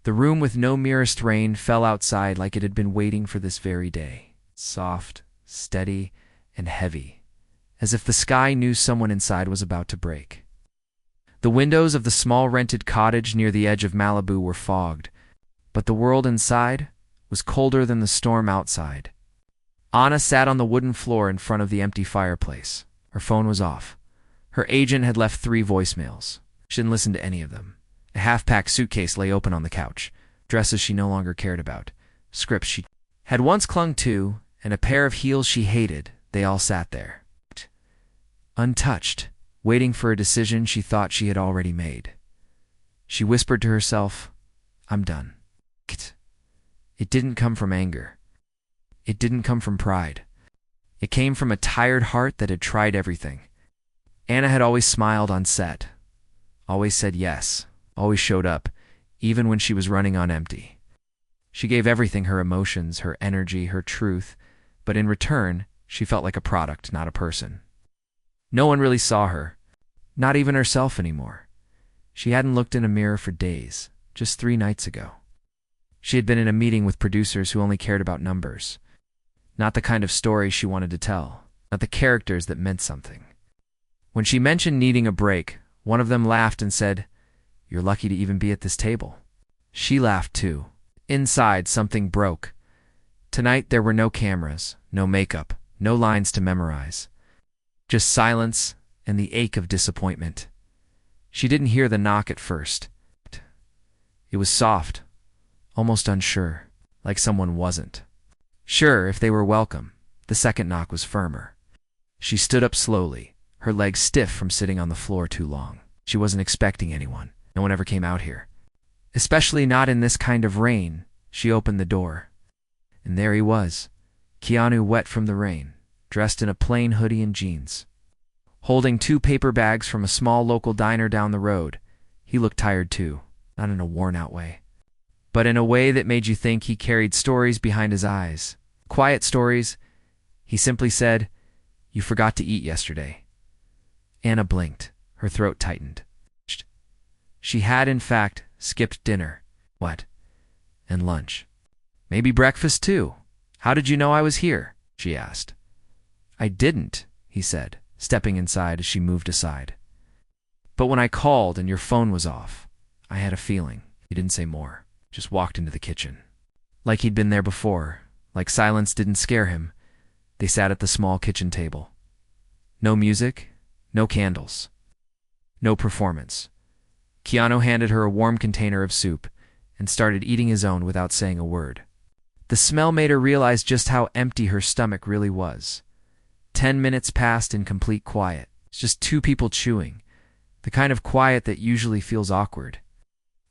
The room with no merest rain fell outside like it had been waiting for this very day. Soft, steady, and heavy, as if the sky knew someone inside was about to break. The windows of the small rented cottage near the edge of Malibu were fogged, but the world inside was colder than the storm outside. Anna sat on the wooden floor in front of the empty fireplace. Her phone was off. Her agent had left 3 voicemails. She didn't listen to any of them. A half-packed suitcase lay open on the couch, dresses she no longer cared about, scripts she had once clung to, and a pair of heels she hated. They all sat there, untouched, waiting for a decision she thought she had already made. She whispered to herself, "I'm done." It didn't come from anger. It didn't come from pride. It came from a tired heart that had tried everything. Anna had always smiled on set, always said yes, always showed up, even when she was running on empty. She gave everything, her emotions, her energy, her truth, but in return, she felt like a product, not a person. No one really saw her, not even herself anymore. She hadn't looked in a mirror for days, just 3 nights ago. She had been in a meeting with producers who only cared about numbers, not the kind of story she wanted to tell, not the characters that meant something. When she mentioned needing a break, one of them laughed and said, "You're lucky to even be at this table." She laughed too. Inside, something broke. Tonight there were no cameras, no makeup, no lines to memorize. Just silence and the ache of disappointment. She didn't hear the knock at first. It was soft, almost unsure, like someone wasn't sure if they were welcome. The second knock was firmer. She stood up slowly, her legs stiff from sitting on the floor too long. She wasn't expecting anyone. No one ever came out here, especially not in this kind of rain. She opened the door, and there he was, Keanu, wet from the rain, dressed in a plain hoodie and jeans, holding 2 paper bags from a small local diner down the road. He looked tired too, not in a worn-out way, but in a way that made you think he carried stories behind his eyes. Quiet stories. He simply said, "You forgot to eat yesterday." Anna blinked. Her throat tightened. She had, in fact, skipped dinner. What? And lunch. Maybe breakfast too. "How did you know I was here?" she asked. "I didn't," he said, stepping inside as she moved aside. "But when I called and your phone was off, I had a feeling." He didn't say more, just walked into the kitchen. Like he'd been there before, like silence didn't scare him, they sat at the small kitchen table. No music, no candles, no performance. Keanu handed her a warm container of soup and started eating his own without saying a word. The smell made her realize just how empty her stomach really was. 10 minutes passed in complete quiet. It's just 2 people chewing, the kind of quiet that usually feels awkward.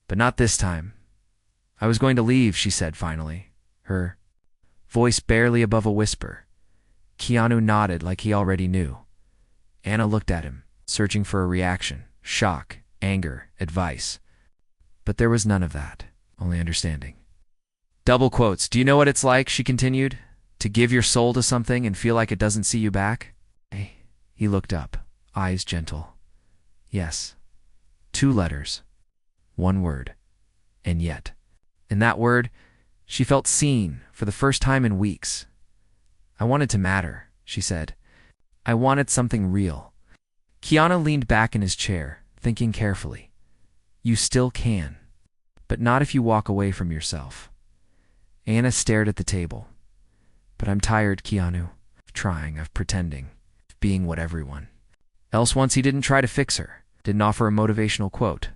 But not this time. "I was going to leave," she said finally, her voice barely above a whisper. Keanu nodded like he already knew. Anna looked at him, searching for a reaction, shock, anger, advice. But there was none of that, only understanding. Double quotes. "Do you know what it's like," she continued, "to give your soul to something and feel like it doesn't see you back?" He looked up, eyes gentle. "Yes. 2 letters. 1 word. And yet." In that word, she felt seen for the first time in weeks. "I wanted to matter," she said. "I wanted something real." Keanu leaned back in his chair, thinking carefully. "You still can, but not if you walk away from yourself." Anna stared at the table. "But I'm tired, Keanu, of trying, of pretending, of being what everyone else wants." He didn't try to fix her, didn't offer a motivational quote.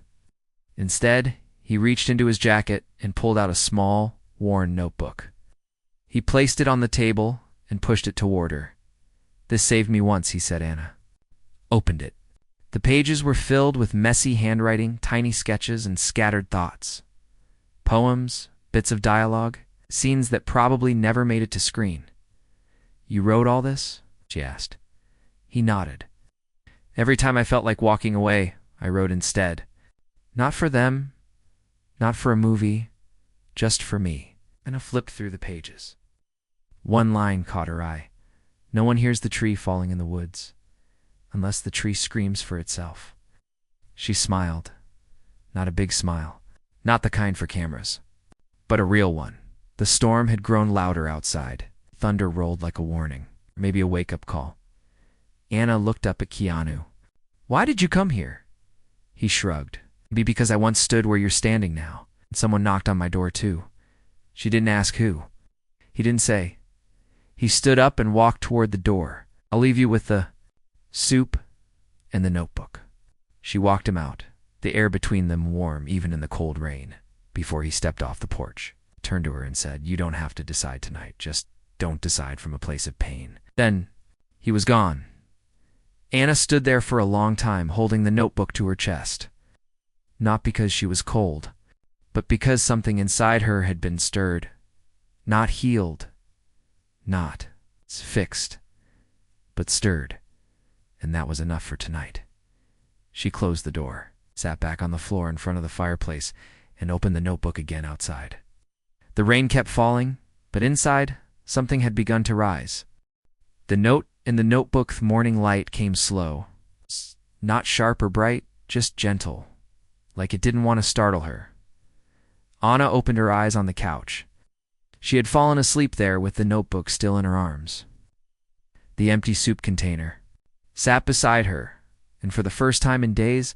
Instead, he reached into his jacket and pulled out a small, worn notebook. He placed it on the table and pushed it toward her. "This saved me once," he said. Anna opened it. The pages were filled with messy handwriting, tiny sketches, and scattered thoughts. Poems, bits of dialogue, scenes that probably never made it to screen. "You wrote all this?" she asked. He nodded. "Every time I felt like walking away, I wrote instead. Not for them, not for a movie, just for me." Anna flipped through the pages. One line caught her eye. "No one hears the tree falling in the woods, unless the tree screams for itself." She smiled. Not a big smile, Not the kind for cameras, but a real one. The storm had grown louder outside. Thunder rolled like a warning, maybe a wake-up call. Anna looked up at Keanu. "Why did you come here?" He shrugged. "Maybe because I once stood where you're standing now. And someone knocked on my door too." She didn't ask who. He didn't say. He stood up and walked toward the door. "I'll leave you with the soup and the notebook." She walked him out, the air between them warm even in the cold rain. Before he stepped off the porch, turned to her and said, "You don't have to decide tonight. Just don't decide from a place of pain." Then he was gone. Anna stood there for a long time, holding the notebook to her chest. Not because she was cold, but because something inside her had been stirred. Not healed, not fixed, but stirred. And that was enough for tonight. She closed the door, sat back on the floor in front of the fireplace, and opened the notebook again outside. The rain kept falling, but inside, something had begun to rise. The note in the notebook's morning light came slow, not sharp or bright, just gentle, like it didn't want to startle her. Anna opened her eyes on the couch. She had fallen asleep there with the notebook still in her arms. The empty soup container sat beside her, and for the first time in days,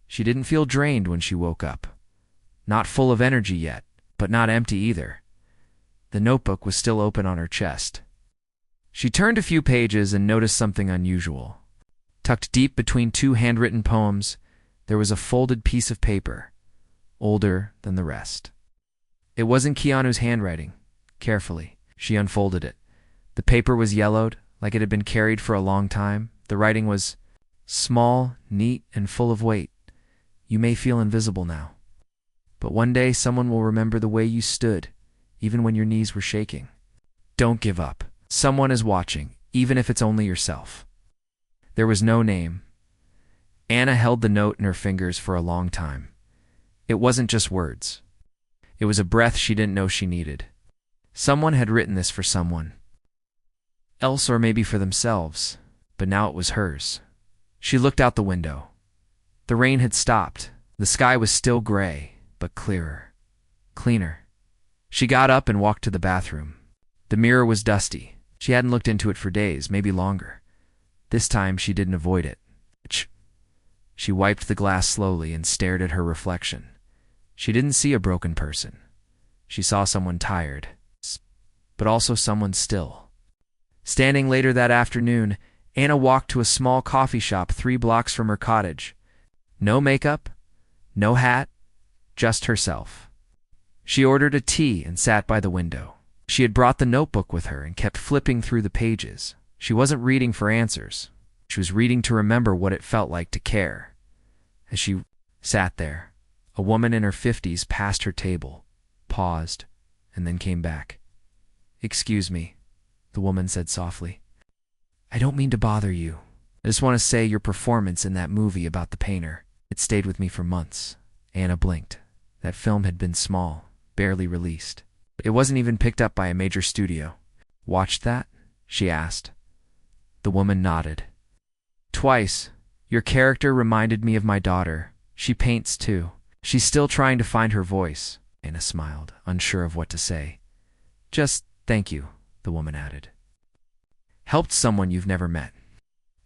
she didn't feel drained when she woke up. Not full of energy yet, but not empty either. The notebook was still open on her chest. She turned a few pages and noticed something unusual. Tucked deep between two handwritten poems, there was a folded piece of paper, older than the rest. It wasn't Keanu's handwriting. Carefully, she unfolded it. The paper was yellowed, like it had been carried for a long time. The writing was small, neat, and full of weight. "You may feel invisible now, but one day someone will remember the way you stood, even when your knees were shaking. Don't give up. Someone is watching, even if it's only yourself." There was no name. Anna held the note in her fingers for a long time. It wasn't just words. It was a breath she didn't know she needed. Someone had written this for someone else, or maybe for themselves, but now it was hers. She looked out the window. The rain had stopped. The sky was still gray, but clearer, cleaner. She got up and walked to the bathroom. The mirror was dusty. She hadn't looked into it for days, maybe longer. This time she didn't avoid it. She wiped the glass slowly and stared at her reflection. She didn't see a broken person. She saw someone tired, but also someone still. Standing later that afternoon, Anna walked to a small coffee shop 3 blocks from her cottage. No makeup, no hat, just herself. She ordered a tea and sat by the window. She had brought the notebook with her and kept flipping through the pages. She wasn't reading for answers. She was reading to remember what it felt like to care. As she sat there, a woman in her 50s passed her table, paused, and then came back. "Excuse me," the woman said softly. "I don't mean to bother you. I just want to say your performance in that movie about the painter, it stayed with me for months." Anna blinked. That film had been small, barely released. It wasn't even picked up by a major studio. "Watched that?" she asked. The woman nodded. "Twice. Your character reminded me of my daughter. She paints too. She's still trying to find her voice." Anna smiled, unsure of what to say. "Just thank you," the woman added. "Helped someone you've never met."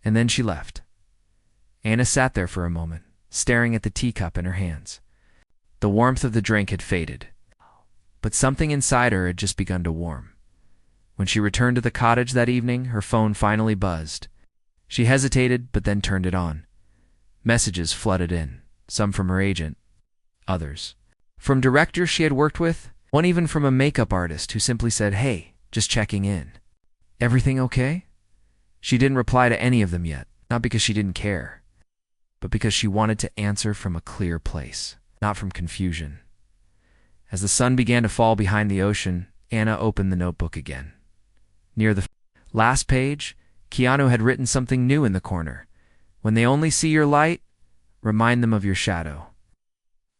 And then she left. Anna sat there for a moment, staring at the teacup in her hands. The warmth of the drink had faded, but something inside her had just begun to warm. When she returned to the cottage that evening, her phone finally buzzed. She hesitated, but then turned it on. Messages flooded in, some from her agent, others from directors she had worked with, one even from a makeup artist who simply said, "Hey, just checking in. Everything okay?" She didn't reply to any of them yet, not because she didn't care, but because she wanted to answer from a clear place, not from confusion. As the sun began to fall behind the ocean, Anna opened the notebook again. Near the last page, Keanu had written something new in the corner. "When they only see your light, remind them of your shadow.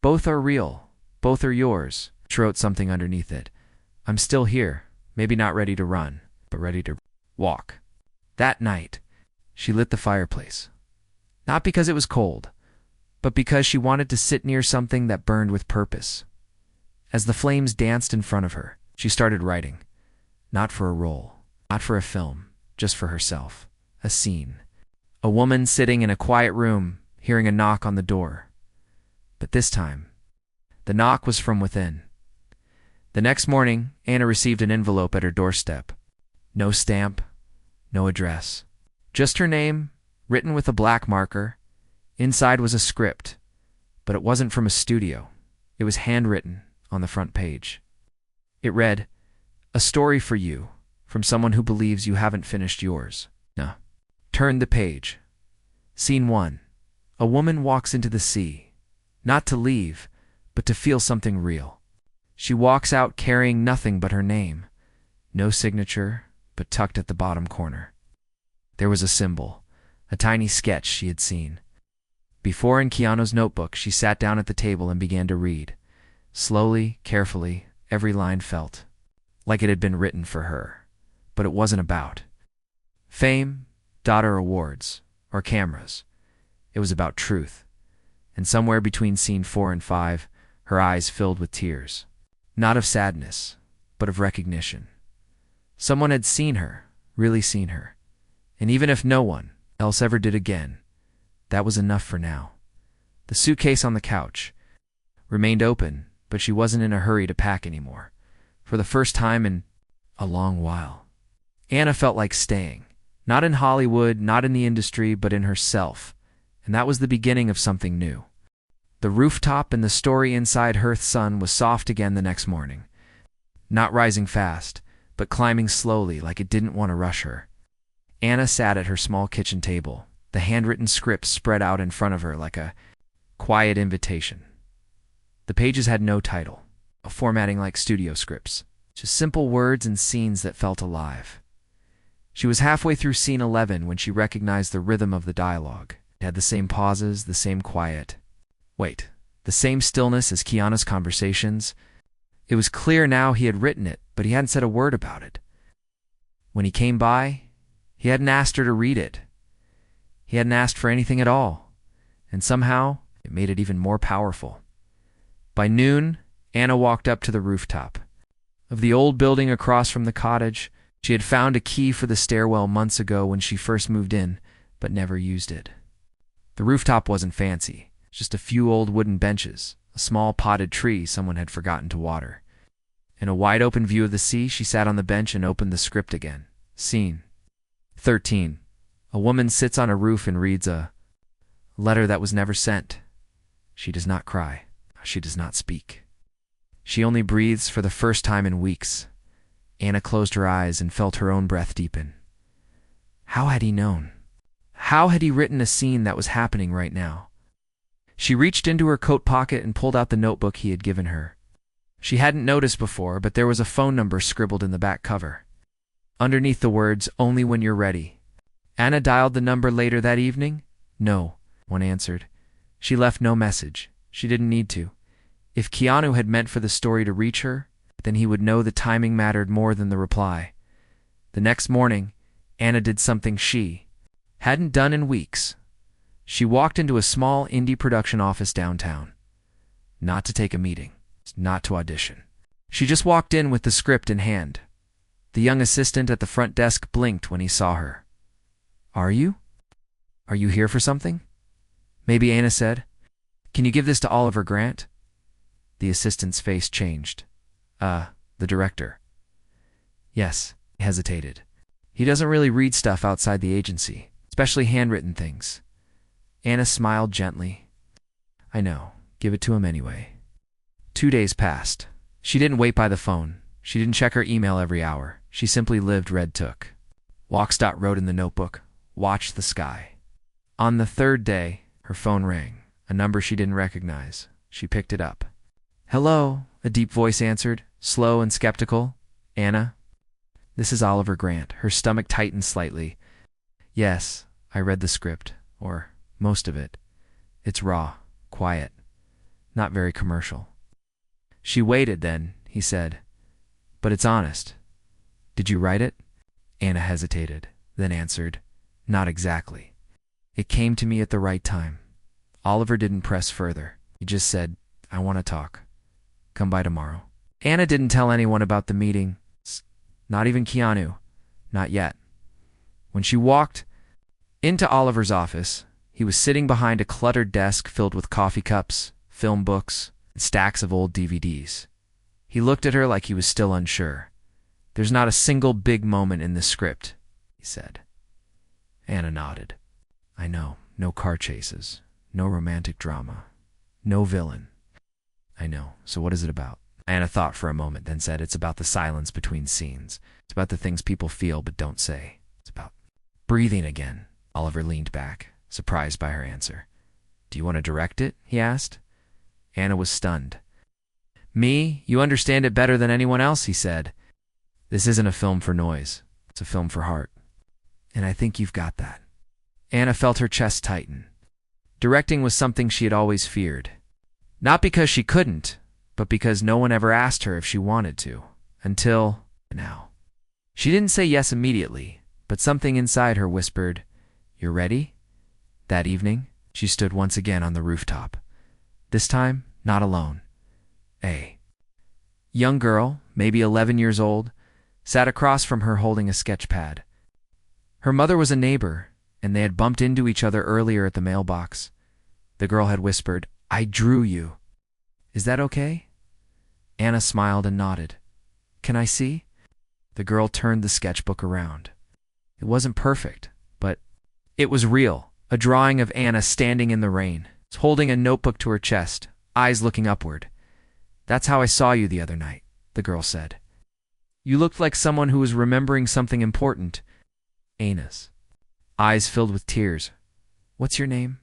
Both are real. Both are yours." She wrote something underneath it. "I'm still here, maybe not ready to run, but ready to walk." That night, she lit the fireplace. Not because it was cold, but because she wanted to sit near something that burned with purpose. As the flames danced in front of her, she started writing. Not for a role, not for a film, just for herself. A scene. A woman sitting in a quiet room, hearing a knock on the door. But this time, the knock was from within. The next morning, Anna received an envelope at her doorstep. No stamp, no address. Just her name, written with a black marker. Inside was a script, but it wasn't from a studio. It was handwritten on the front page. It read, "A story for you, from someone who believes you haven't finished yours." No. Turn the page. Scene 1. A woman walks into the sea, not to leave, but to feel something real. She walks out carrying nothing but her name. No signature, but tucked at the bottom corner. There was a symbol, a tiny sketch she had seen. Before, in Keanu's notebook, she sat down at the table and began to read. Slowly, carefully, every line felt like it had been written for her. But it wasn't about fame, daughter awards, or cameras. It was about truth. And somewhere between scene 4 and 5, her eyes filled with tears. Not of sadness, but of recognition. Someone had seen her, really seen her. And even if no one else ever did again, that was enough for now. The suitcase on the couch remained open, but she wasn't in a hurry to pack anymore. For the first time in a long while, Anna felt like staying. Not in Hollywood, not in the industry, but in herself. And that was the beginning of something new. The rooftop and the story inside Hearth's sun was soft again the next morning. Not rising fast, but climbing slowly like it didn't want to rush her. Anna sat at her small kitchen table, the handwritten script spread out in front of her like a quiet invitation. The pages had no title, a formatting like studio scripts, just simple words and scenes that felt alive. She was halfway through scene 11 when she recognized the rhythm of the dialogue. It had the same pauses, the same quiet. Wait, the same stillness as Keanu's conversations. It was clear now he had written it, but he hadn't said a word about it. When he came by, he hadn't asked her to read it. He hadn't asked for anything at all, and somehow it made it even more powerful. By noon, Anna walked up to the rooftop. Of the old building across from the cottage, she had found a key for the stairwell months ago when she first moved in, but never used it. The rooftop wasn't fancy, just a few old wooden benches, a small potted tree someone had forgotten to water. In a wide-open view of the sea, she sat on the bench and opened the script again. Scene 13. A woman sits on a roof and reads a letter that was never sent. She does not cry. She does not speak. She only breathes for the first time in weeks. Anna closed her eyes and felt her own breath deepen. How had he known? How had he written a scene that was happening right now? She reached into her coat pocket and pulled out the notebook he had given her. She hadn't noticed before, but there was a phone number scribbled in the back cover. Underneath the words, "Only when you're ready." Anna dialed the number later that evening? No, one answered. She left no message. She didn't need to. If Keanu had meant for the story to reach her, then he would know the timing mattered more than the reply. The next morning, Anna did something she hadn't done in weeks. She walked into a small indie production office downtown. Not to take a meeting, not to audition. She just walked in with the script in hand. The young assistant at the front desk blinked when he saw her. Are you here for something? Maybe, Anna said. Can you give this to Oliver Grant? The assistant's face changed. The director. Yes, he hesitated. He doesn't really read stuff outside the agency, especially handwritten things. Anna smiled gently. I know. Give it to him anyway. 2 days passed. She didn't wait by the phone. She didn't check her email every hour. She simply lived Red Took. Walkstott wrote in the notebook, "Watch the sky." On the third day, her phone rang, a number she didn't recognize. She picked it up. Hello, a deep voice answered, slow and skeptical. Anna? This is Oliver Grant. Her stomach tightened slightly. Yes, I read the script, or most of it. It's raw, quiet, not very commercial. She waited then, he said. But it's honest. Did you write it? Anna hesitated, then answered, Not exactly. It came to me at the right time. Oliver didn't press further. He just said, I want to talk. Come by tomorrow. Anna didn't tell anyone about the meeting. Not even Keanu. Not yet. When she walked into Oliver's office, he was sitting behind a cluttered desk filled with coffee cups, film books, and stacks of old DVDs. He looked at her like he was still unsure. There's not a single big moment in this script, he said. Anna nodded. I know. No car chases. No romantic drama. No villain. I know. So what is it about? Anna thought for a moment, then said, it's about the silence between scenes. It's about the things people feel but don't say. It's about breathing again. Oliver leaned back, surprised by her answer. Do you want to direct it? He asked. Anna was stunned. Me? You understand it better than anyone else, he said. This isn't a film for noise. It's a film for heart. And I think you've got that. Anna felt her chest tighten. Directing was something she had always feared. Not because she couldn't, but because no one ever asked her if she wanted to. Until now. She didn't say yes immediately, but something inside her whispered, You're ready? That evening, she stood once again on the rooftop. This time, not alone. A young girl, maybe 11 years old, sat across from her holding a sketch pad. Her mother was a neighbor, and they had bumped into each other earlier at the mailbox. The girl had whispered, I drew you. Is that okay? Anna smiled and nodded. Can I see? The girl turned the sketchbook around. It wasn't perfect, but it was real. A drawing of Anna standing in the rain, holding a notebook to her chest, eyes looking upward. That's how I saw you the other night, the girl said. You looked like someone who was remembering something important. Anna's eyes filled with tears. What's your name?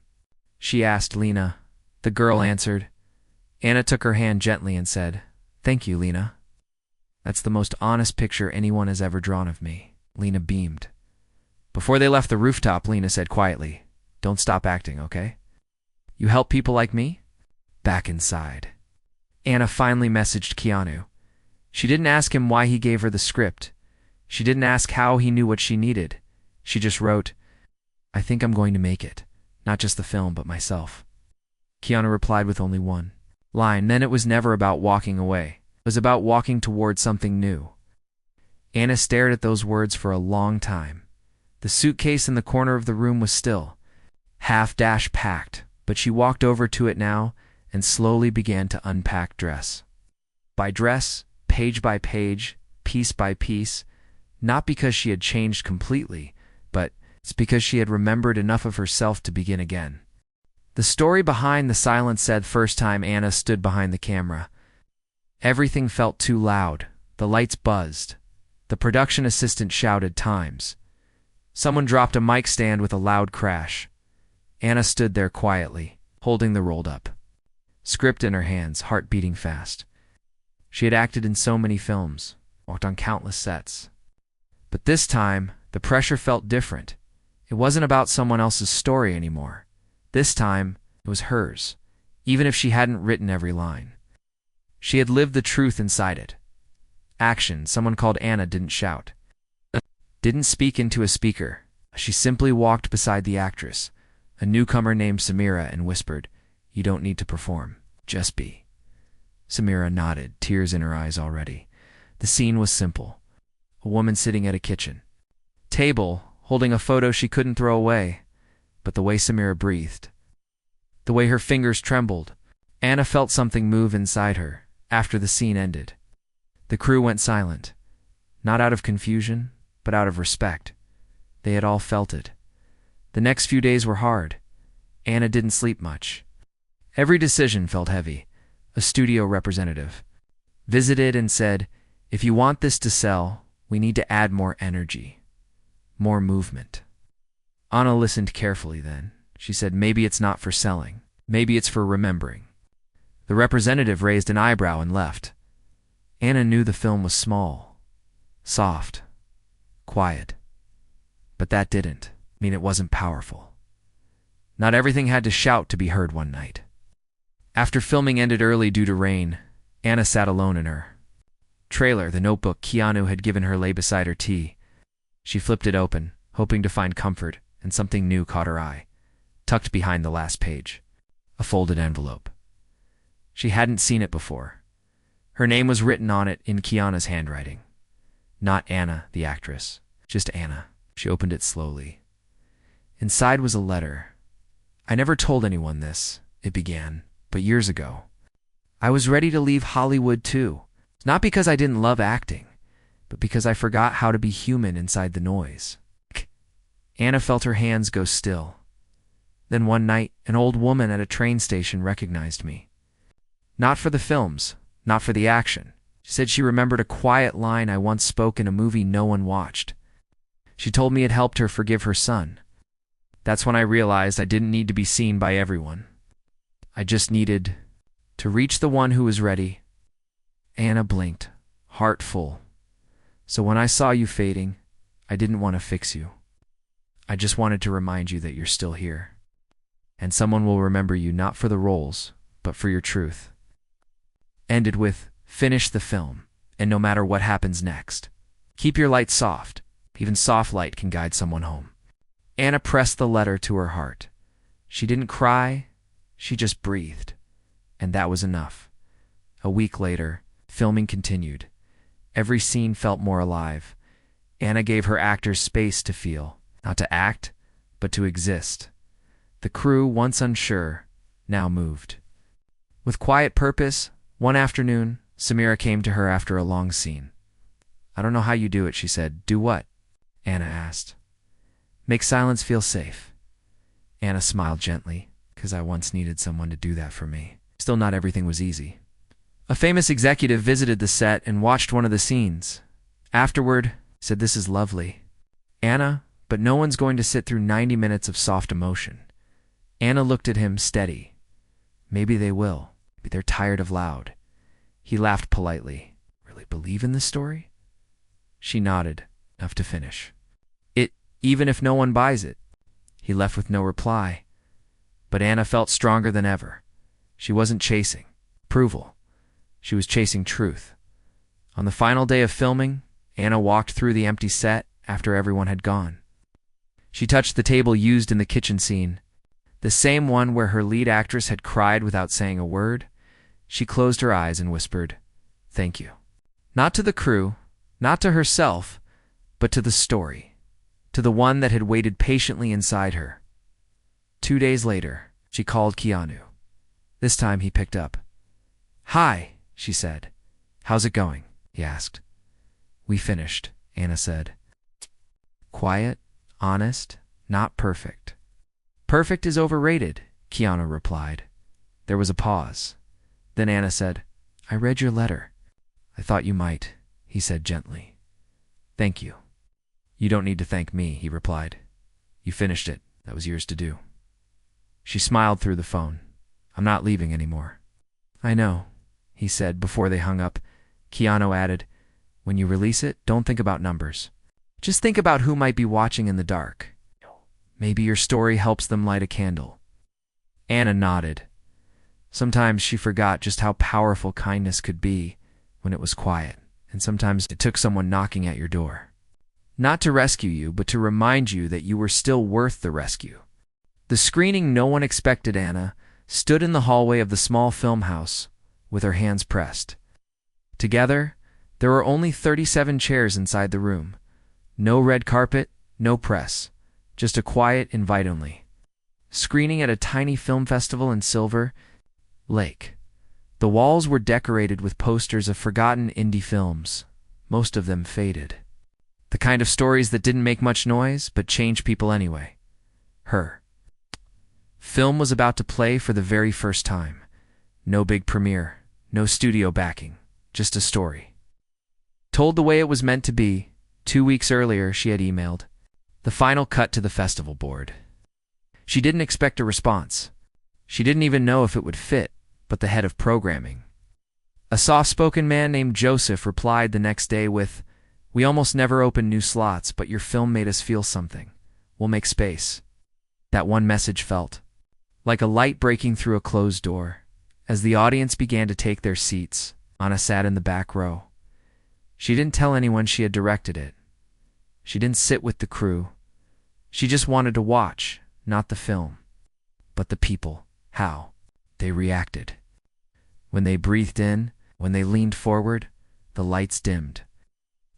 She asked Lena. The girl answered. Anna took her hand gently and said, Thank you, Lena. That's the most honest picture anyone has ever drawn of me. Lena beamed. Before they left the rooftop, Lena said quietly, Don't stop acting, okay? You help people like me? Back inside. Anna finally messaged Keanu. She didn't ask him why he gave her the script. She didn't ask how he knew what she needed. She just wrote, I think I'm going to make it. Not just the film, but myself. Keanu replied with only one line. Then it was never about walking away. It was about walking toward something new. Anna stared at those words for a long time. The suitcase in the corner of the room was still, half-dash packed, but she walked over to it now and slowly began to unpack dress by dress, page by page, piece by piece, not because she had changed completely, but it's because she had remembered enough of herself to begin again. The story behind the silence said first time Anna stood behind the camera. Everything felt too loud. The lights buzzed. The production assistant shouted times. Someone dropped a mic stand with a loud crash. Anna stood there quietly, holding the rolled up script in her hands, heart beating fast. She had acted in so many films, walked on countless sets. But this time, the pressure felt different. It wasn't about someone else's story anymore. This time, it was hers, even if she hadn't written every line. She had lived the truth inside it. Action, someone called Anna didn't shout. Didn't speak into a speaker. She simply walked beside the actress, a newcomer named Samira, and whispered, You don't need to perform. Just be. Samira nodded, tears in her eyes already. The scene was simple. A woman sitting at a kitchen table, holding a photo she couldn't throw away. But the way Samira breathed, the way her fingers trembled, Anna felt something move inside her after the scene ended. The crew went silent, not out of confusion, but out of respect. They had all felt it. The next few days were hard. Anna didn't sleep much. Every decision felt heavy. A studio representative visited and said, If you want this to sell, we need to add more energy, more movement. Anna listened carefully then. She said, Maybe it's not for selling. Maybe it's for remembering. The representative raised an eyebrow and left. Anna knew the film was small, soft, quiet. But that didn't mean it wasn't powerful. Not everything had to shout to be heard one night. After filming ended early due to rain, Anna sat alone in her trailer, the notebook Keanu had given her lay beside her tea. She flipped it open, hoping to find comfort, and something new caught her eye, tucked behind the last page. a folded envelope. She hadn't seen it before. Her name was written on it in Keanu's handwriting. Not Anna, the actress, just Anna. She opened it slowly. Inside was a letter. "I never told anyone this," it began, "but years ago. I was ready to leave Hollywood too. Not because I didn't love acting, but because I forgot how to be human inside the noise." Anna felt her hands go still. Then one night, an old woman at a train station recognized me. Not for the films, not for the action. She said she remembered a quiet line I once spoke in a movie no one watched. She told me it helped her forgive her son. That's when I realized I didn't need to be seen by everyone. I just needed to reach the one who was ready. Anna blinked, heart full. "So when I saw you fading, I didn't want to fix you. I just wanted to remind you that you're still here. And someone will remember you not for the roles, but for your truth." Ended with, "Finish the film, and no matter what happens next, keep your light soft. Even soft light can guide someone home." Anna pressed the letter to her heart. She didn't cry, she just breathed. And that was enough. A week later, filming continued. Every scene felt more alive. Anna gave her actors space to feel, not to act, but to exist. The crew, once unsure, now moved. With quiet purpose, one afternoon, Samira came to her after a long scene. "I don't know how you do it," she said. "Do what?" Anna asked. "Make silence feel safe." Anna smiled gently, "'Cause I once needed someone to do that for me." Still, not everything was easy. A famous executive visited the set and watched one of the scenes. Afterward, said, "This is lovely, Anna, but no one's going to sit through 90 minutes of soft emotion." Anna looked at him steady. "Maybe they will. Maybe they're tired of loud." He laughed politely. "Really believe in this story?" She nodded, enough to finish. Even if no one buys it." He left with no reply. But Anna felt stronger than ever. She wasn't chasing approval. She was chasing truth. On the final day of filming, Anna walked through the empty set after everyone had gone. She touched the table used in the kitchen scene, the same one where her lead actress had cried without saying a word. She closed her eyes and whispered, "Thank you." Not to the crew, not to herself, but to the story, to the one that had waited patiently inside her. 2 days later, she called Keanu. This time he picked up. "Hi," she said. "How's it going?" he asked. "We finished," Anna said. "Quiet, honest, not perfect." "Perfect is overrated," Keanu replied. There was a pause. Then Anna said, "I read your letter." "I thought you might," he said gently. "Thank you." "You don't need to thank me," he replied. "You finished it. That was yours to do." She smiled through the phone. "I'm not leaving anymore." "I know," he said before they hung up. Keanu added, "When you release it, don't think about numbers. Just think about who might be watching in the dark. Maybe your story helps them light a candle." Anna nodded. Sometimes she forgot just how powerful kindness could be when it was quiet, and sometimes it took someone knocking at your door. Not to rescue you, but to remind you that you were still worth the rescue. The screening no one expected Anna stood in the hallway of the small film house with her hands pressed. Together, there were only 37 chairs inside the room. No red carpet, no press, just a quiet invite only. Screening at a tiny film festival in Silver Lake. The walls were decorated with posters of forgotten indie films, most of them faded. The kind of stories that didn't make much noise, but changed people anyway. Her film was about to play for the very first time. No big premiere, no studio backing, just a story. Told the way it was meant to be, 2 weeks earlier she had emailed the final cut to the festival board. She didn't expect a response. She didn't even know if it would fit, but the head of programming, a soft-spoken man named Joseph, replied the next day with, "We almost never open new slots, but your film made us feel something. We'll make space." That one message felt like a light breaking through a closed door. As the audience began to take their seats, Anna sat in the back row. She didn't tell anyone she had directed it. She didn't sit with the crew. She just wanted to watch, not the film, but the people. How? They reacted. When they breathed in, when they leaned forward, the lights dimmed.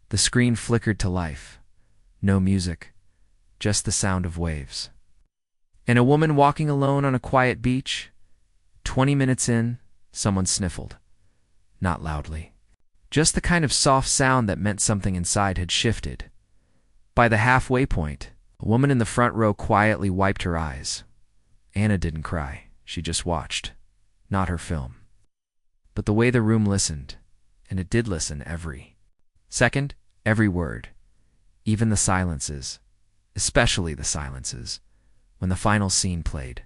The screen flickered to life. No music, just the sound of waves. And a woman walking alone on a quiet beach. 20 minutes in, someone sniffled. Not loudly. Just the kind of soft sound that meant something inside had shifted. By the halfway point, a woman in the front row quietly wiped her eyes. Anna didn't cry. She just watched. Not her film. But the way the room listened, and it did listen every second, every word, even the silences, especially the silences, when the final scene played.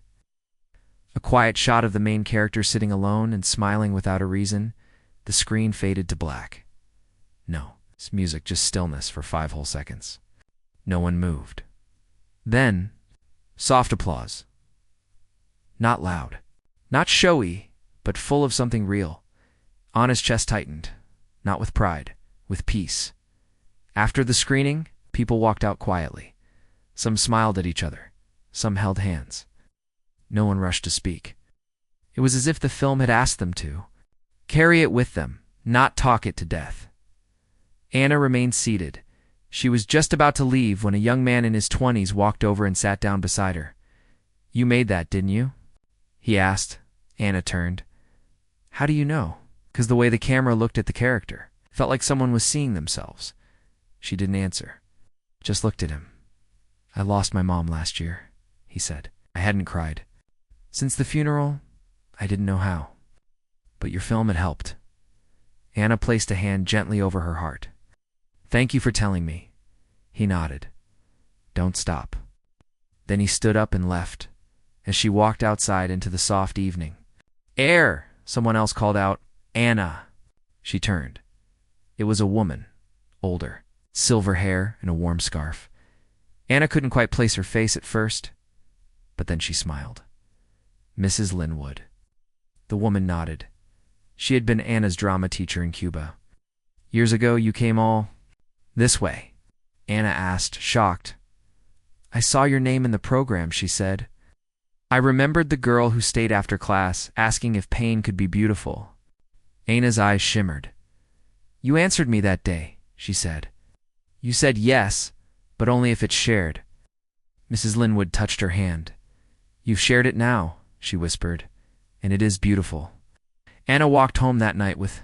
A quiet shot of the main character sitting alone and smiling without a reason. The screen faded to black. No, it's music, just stillness for 5 whole seconds. No one moved. Then, soft applause. Not loud. Not showy, but full of something real. Anna's chest tightened. Not with pride, with peace. After the screening, people walked out quietly. Some smiled at each other. Some held hands. No one rushed to speak. It was as if the film had asked them to. Carry it with them, not talk it to death. Anna remained seated. She was just about to leave when a young man in his 20s walked over and sat down beside her. "You made that, didn't you?" he asked. Anna turned. "How do you know?" "'Cause the way the camera looked at the character. Felt like someone was seeing themselves." She didn't answer. Just looked at him. "I lost my mom last year," he said. "I hadn't cried. Since the funeral, I didn't know how. But your film had helped." Anna placed a hand gently over her heart. "Thank you for telling me." He nodded. "Don't stop." Then he stood up and left. As she walked outside into the soft evening, "Air!" someone else called out. "Anna!" She turned. It was a woman, older, silver hair and a warm scarf. Anna couldn't quite place her face at first, but then she smiled. "Mrs. Linwood." The woman nodded. She had been Anna's drama teacher in Cuba. "Years ago, you came all this way?" Anna asked, shocked. "I saw your name in the program," she said. "I remembered the girl who stayed after class, asking if pain could be beautiful." Anna's eyes shimmered. "You answered me that day," she said. "You said yes, but only if it's shared." Mrs. Linwood touched her hand. "You've shared it now," she whispered, "and it is beautiful." Anna walked home that night with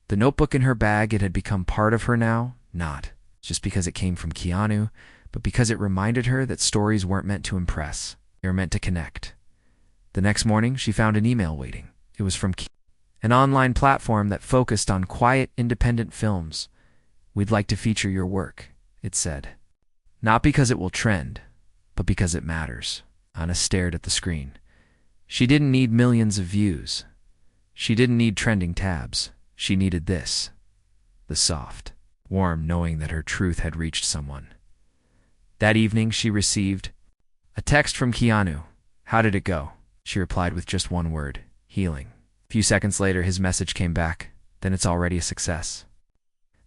the notebook in her bag. It had become part of her now, not just because it came from Keanu, but because it reminded her that stories weren't meant to impress. They were meant to connect. The next morning, she found an email waiting. It was from an online platform that focused on quiet, independent films. "We'd like to feature your work," it said. "Not because it will trend, but because it matters." Anna stared at the screen. She didn't need millions of views. She didn't need trending tabs. She needed this. The soft, warm knowing that her truth had reached someone. That evening, she received a text from Keanu. "How did it go?" She replied with just one word: healing. A few seconds later, his message came back. "Then it's already a success."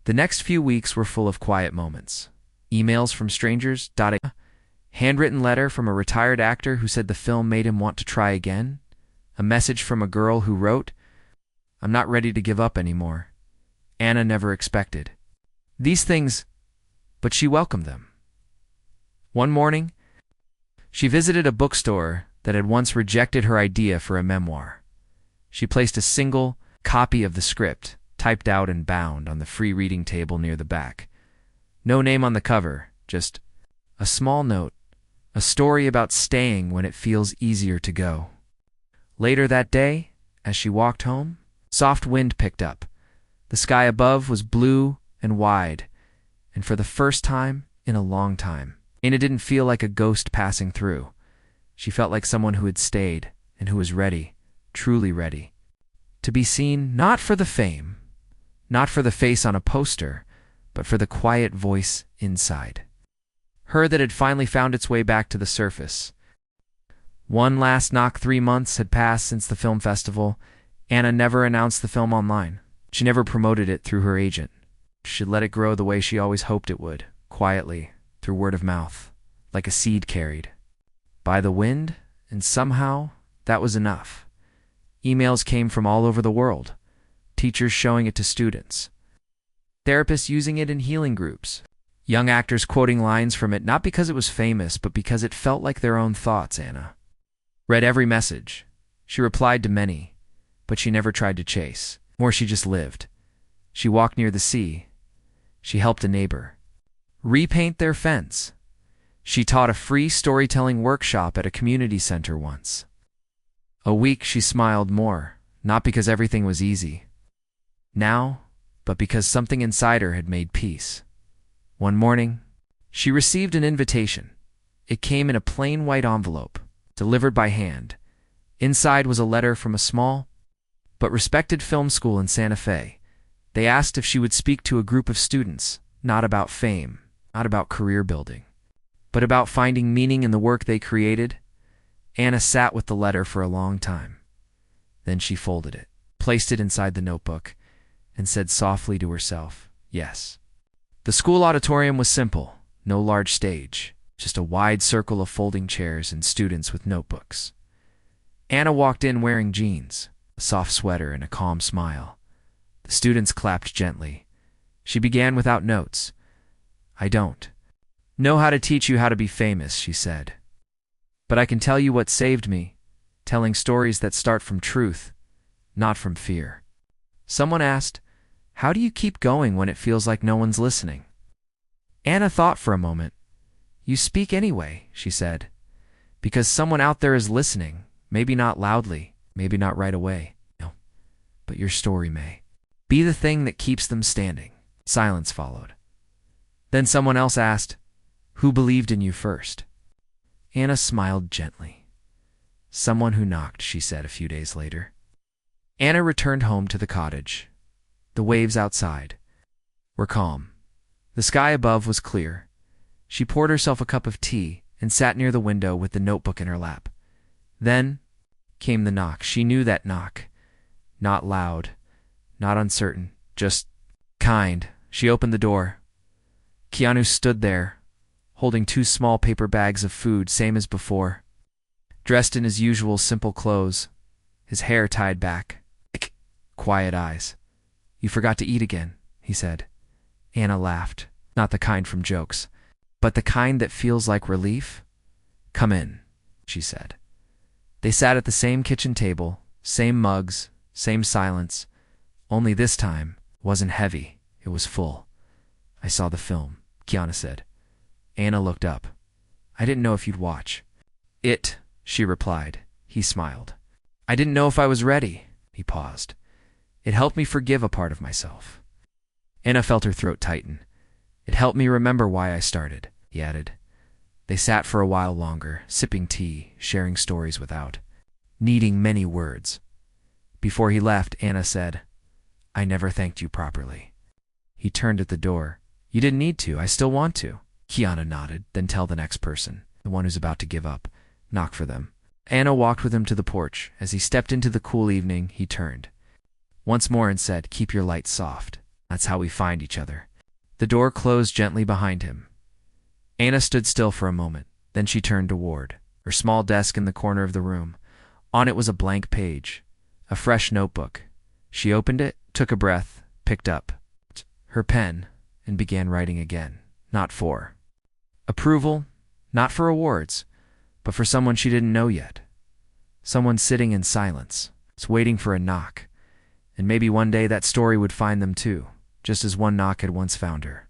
The next few weeks were full of quiet moments. Emails from strangers, a handwritten letter from a retired actor who said the film made him want to try again, a message from a girl who wrote, "I'm not ready to give up anymore." Anna never expected these things, but she welcomed them. One morning, she visited a bookstore that had once rejected her idea for a memoir. She placed a single copy of the script, typed out and bound, on the free reading table near the back. No name on the cover, just a small note, a story about staying when it feels easier to go. Later that day, as she walked home, soft wind picked up. The sky above was blue and wide, and for the first time in a long time, Anna didn't feel like a ghost passing through. She felt like someone who had stayed and who was ready, truly ready, to be seen not for the fame, not for the face on a poster, but for the quiet voice inside. Her that had finally found its way back to the surface. One last knock. 3 months had passed since the film festival. Anna never announced the film online. She never promoted it through her agent. She let it grow the way she always hoped it would, quietly, through word of mouth, like a seed carried by the wind, and somehow that was enough. Emails came from all over the world, teachers showing it to students, therapists using it in healing groups, young actors quoting lines from it not because it was famous, but because it felt like their own thoughts. Anna read every message. She replied to many, but she never tried to chase. More, she just lived. She walked near the sea. She helped a neighbor repaint their fence. She taught a free storytelling workshop at a community center once. A week she smiled more, not because everything was easy now, but because something inside her had made peace. One morning, she received an invitation. It came in a plain white envelope, delivered by hand. Inside was a letter from a small but respected film school in Santa Fe. They asked if she would speak to a group of students, not about fame, not about career building, but about finding meaning in the work they created. Anna sat with the letter for a long time. Then she folded it, placed it inside the notebook, and said softly to herself, yes. The school auditorium was simple, no large stage, just a wide circle of folding chairs and students with notebooks. Anna walked in wearing jeans, a soft sweater, and a calm smile. The students clapped gently. She began without notes. I don't know how to teach you how to be famous, she said. But I can tell you what saved me, telling stories that start from truth, not from fear. Someone asked, how do you keep going when it feels like no one's listening? Anna thought for a moment. You speak anyway, she said, because someone out there is listening, maybe not loudly, maybe not right away, no, but your story may be the thing that keeps them standing. Silence followed. Then someone else asked, who believed in you first? Anna smiled gently. Someone who knocked, she said a few days later. Anna returned home to the cottage. The waves outside were calm. The sky above was clear. She poured herself a cup of tea and sat near the window with the notebook in her lap. Then came the knock. She knew that knock. Not loud, not uncertain, just kind. She opened the door. Keanu stood there, holding 2 small paper bags of food, same as before. Dressed in his usual simple clothes, his hair tied back, quiet eyes. You forgot to eat again, he said. Anna laughed, not the kind from jokes, but the kind that feels like relief. Come in, she said. They sat at the same kitchen table, same mugs, same silence, only this time wasn't heavy, it was full. I saw the film, Keanu said. Anna looked up. I didn't know if you'd watch it, she replied. He smiled. I didn't know if I was ready. He paused. It helped me forgive a part of myself. Anna felt her throat tighten. It helped me remember why I started, he added. They sat for a while longer, sipping tea, sharing stories without needing many words. Before he left, Anna said, I never thanked you properly. He turned at the door. You didn't need to. I still want to. Keanu nodded, then tell the next person, the one who's about to give up. Knock for them. Anna walked with him to the porch. As he stepped into the cool evening, he turned once more and said, keep your light soft. That's how we find each other. The door closed gently behind him. Anna stood still for a moment. Then she turned toward her small desk in the corner of the room. On it was a blank page, a fresh notebook. She opened it, took a breath, picked up her pen, and began writing again. Not for approval, not for awards, but for someone she didn't know yet. Someone sitting in silence, waiting for a knock. And maybe one day that story would find them too, just as one knock had once found her.